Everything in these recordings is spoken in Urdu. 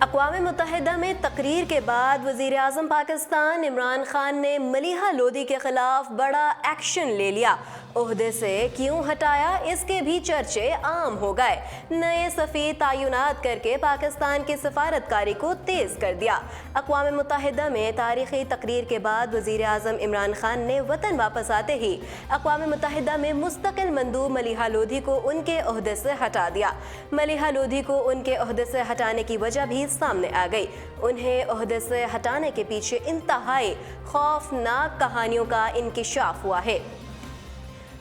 اقوام متحدہ میں تقریر کے بعد وزیر اعظم پاکستان عمران خان نے ملیحہ لودھی کے خلاف بڑا ایکشن لے لیا۔ عہدے سے کیوں ہٹایا، اس کے بھی چرچے عام ہو گئے۔ نئے سفیر تعینات کر کے پاکستان کی سفارتکاری کو تیز کر دیا۔ اقوام متحدہ میں تاریخی تقریر کے بعد وزیر اعظم عمران خان نے وطن واپس آتے ہی اقوام متحدہ میں مستقل مندوب ملیحہ لودھی کو ان کے عہدے سے ہٹا دیا۔ ملیحہ لودھی کو ان کے عہدے سے ہٹانے کی وجہ بھی سامنے آ گئی۔ انہیں عہدے سے ہٹانے کے پیچھے انتہائی خوفناک کہانیوں کا انکشاف ہوا ہے۔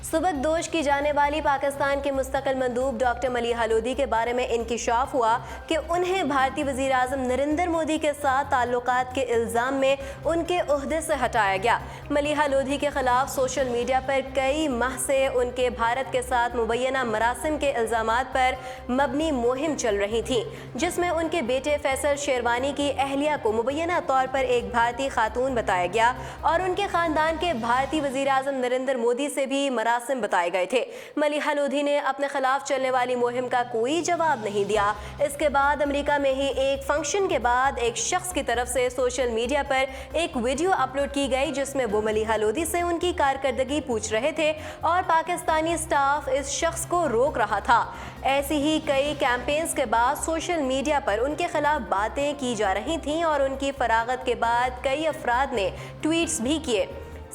سبک دوش کی جانے والی پاکستان کے مستقل مندوب ڈاکٹر ملیحہ لودھی کے بارے میں انکشاف ہوا کہ انہیں بھارتی وزیر اعظم نریندر مودی کے ساتھ تعلقات کے الزام میں ان کے عہدے سے ہٹایا گیا۔ ملیحہ لودھی کے خلاف سوشل میڈیا پر کئی ماہ سے ان کے بھارت کے ساتھ مبینہ مراسم کے الزامات پر مبنی مہم چل رہی تھی، جس میں ان کے بیٹے فیصل شیروانی کی اہلیہ کو مبینہ طور پر ایک بھارتی خاتون بتایا گیا اور ان کے خاندان کے بھارتی وزیر اعظم نریندر مودی سے بھی مراسم بتائے گئے تھے۔ ملیحہ لودھی نے اپنے خلاف چلنے والی مہم کا کوئی جواب نہیں دیا۔ اس کے بعد امریکہ میں ہی ایک فنکشن کے بعد ایک شخص کی طرف سے سوشل میڈیا پر ایک ویڈیو اپلوڈ کی گئی، جس میں وہ ملیحہ لودھی سے ان کی کارکردگی پوچھ رہے تھے اور پاکستانی سٹاف اس شخص کو روک رہا تھا۔ ایسی ہی کئی کیمپینز کے بعد سوشل میڈیا پر ان کے خلاف باتیں کی جا رہی تھیں اور ان کی فراغت کے بعد کئی افراد نے ٹویٹس بھی کیے۔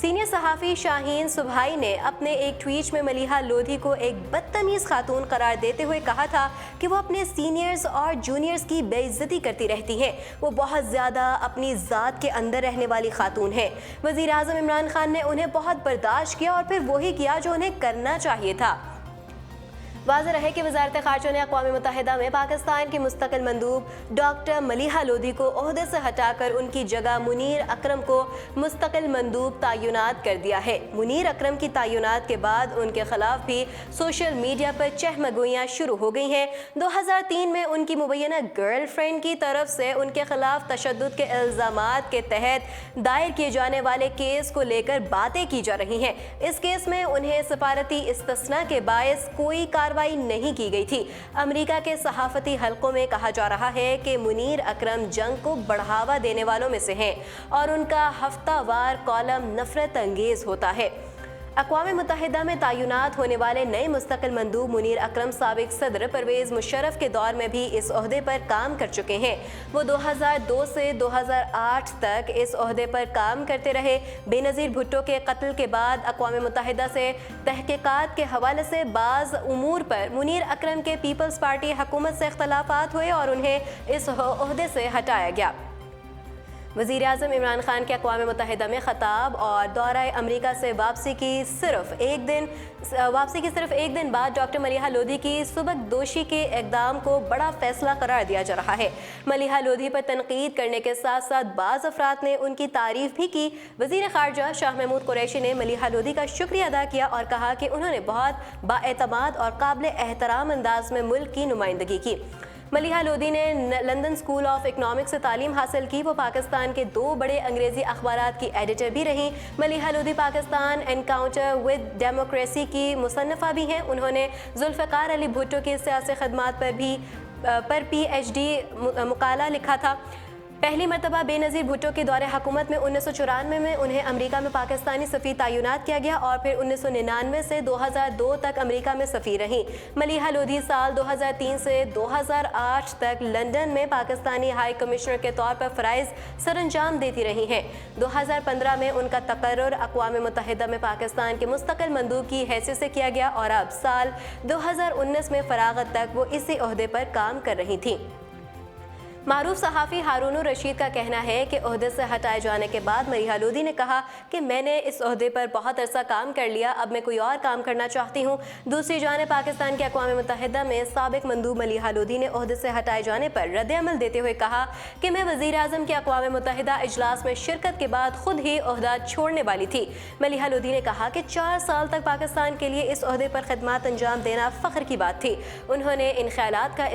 سینئر صحافی شاہین صبحائی نے اپنے ایک ٹویٹ میں ملیحہ لودھی کو ایک بدتمیز خاتون قرار دیتے ہوئے کہا تھا کہ وہ اپنے سینئرز اور جونیئرز کی بے عزتی کرتی رہتی ہیں۔ وہ بہت زیادہ اپنی ذات کے اندر رہنے والی خاتون ہے۔ وزیر اعظم عمران خان نے انہیں بہت برداشت کیا اور پھر وہی کیا جو انہیں کرنا چاہیے تھا۔ واضح رہے کہ وزارت خارجہ نے اقوام متحدہ میں پاکستان کی مستقل مندوب ڈاکٹر ملیحہ لودھی کو عہدے سے ہٹا کر ان کی جگہ منیر اکرم کو مستقل مندوب تعینات کر دیا ہے۔ منیر اکرم کی تعینات کے بعد ان کے خلاف بھی سوشل میڈیا پر چہمگوئیاں شروع ہو گئی ہیں۔ 2003 میں ان کی مبینہ گرل فرینڈ کی طرف سے ان کے خلاف تشدد کے الزامات کے تحت دائر کیے جانے والے کیس کو لے کر باتیں کی جا رہی ہیں۔ اس کیس میں انہیں سفارتی استثناء کے باعث کوئی کارروائی نہیں کی گئی تھی۔ امریکہ کے صحافتی حلقوں میں کہا جا رہا ہے کہ منیر اکرم جنگ کو بڑھاوا دینے والوں میں سے ہیں اور ان کا ہفتہ وار کالم نفرت انگیز ہوتا ہے۔ اقوام متحدہ میں تعینات ہونے والے نئے مستقل مندوب منیر اکرم سابق صدر پرویز مشرف کے دور میں بھی اس عہدے پر کام کر چکے ہیں۔ وہ 2002 سے 2008 تک اس عہدے پر کام کرتے رہے۔ بے نظیر بھٹو کے قتل کے بعد اقوام متحدہ سے تحقیقات کے حوالے سے بعض امور پر منیر اکرم کے پیپلز پارٹی حکومت سے اختلافات ہوئے اور انہیں اس عہدے سے ہٹایا گیا۔ وزیر اعظم عمران خان کے اقوام متحدہ میں خطاب اور دورہ امریکہ سے واپسی کی صرف ایک دن بعد ڈاکٹر ملیحہ لودھی کی سبک دوشی کے اقدام کو بڑا فیصلہ قرار دیا جا رہا ہے۔ ملیحہ لودھی پر تنقید کرنے کے ساتھ ساتھ بعض افراد نے ان کی تعریف بھی کی۔ وزیر خارجہ شاہ محمود قریشی نے ملیحہ لودھی کا شکریہ ادا کیا اور کہا کہ انہوں نے بہت بااعتماد اور قابل احترام انداز میں ملک کی نمائندگی کی۔ ملیحہ لودھی نے لندن اسکول آف اکنامکس سے تعلیم حاصل کی۔ وہ پاکستان کے 2 بڑے انگریزی اخبارات کی ایڈیٹر بھی رہیں۔ Maleeha Lodhi Pakistan Encounter with Democracy کی مصنفہ بھی ہیں۔ انہوں نے ذوالفقار علی بھٹو کی سیاسی خدمات پر پی ایچ ڈی مقالہ لکھا تھا۔ پہلی مرتبہ بے نظیر بھٹو کے دور حکومت میں 1994 میں انہیں امریکہ میں پاکستانی سفیر تعینات کیا گیا اور پھر 1999 سے 2002 تک امریکہ میں سفیر رہیں۔ ملیحہ لودھی سال 2003 سے 2008 تک لندن میں پاکستانی ہائی کمشنر کے طور پر فرائض سر انجام دیتی رہی ہیں۔ 2015 میں ان کا تقرر اقوام متحدہ میں پاکستان کے مستقل مندوب کی حیثیت سے کیا گیا اور اب سال 2019 میں فراغت تک وہ اسی عہدے پر کام کر رہی تھیں۔ معروف صحافی ہارون الرشید کا کہنا ہے کہ عہدے سے ہٹائے جانے کے بعد ملیحہ لودھی نے کہا کہ میں نے اس عہدے پر بہت عرصہ کام کر لیا، اب میں کوئی اور کام کرنا چاہتی ہوں۔ دوسری جانب پاکستان کے اقوام متحدہ میں سابق مندوب ملیحہ لودھی نے عہدے سے ہٹائے جانے پر رد عمل دیتے ہوئے کہا کہ میں وزیر اعظم کے اقوام متحدہ اجلاس میں شرکت کے بعد خود ہی عہدہ چھوڑنے والی تھی۔ ملیحہ لودھی نے کہا کہ 4 سال تک پاکستان کے لیے اس عہدے پر خدمات انجام دینا فخر کی بات تھی۔ انہوں نے ان خیالات کا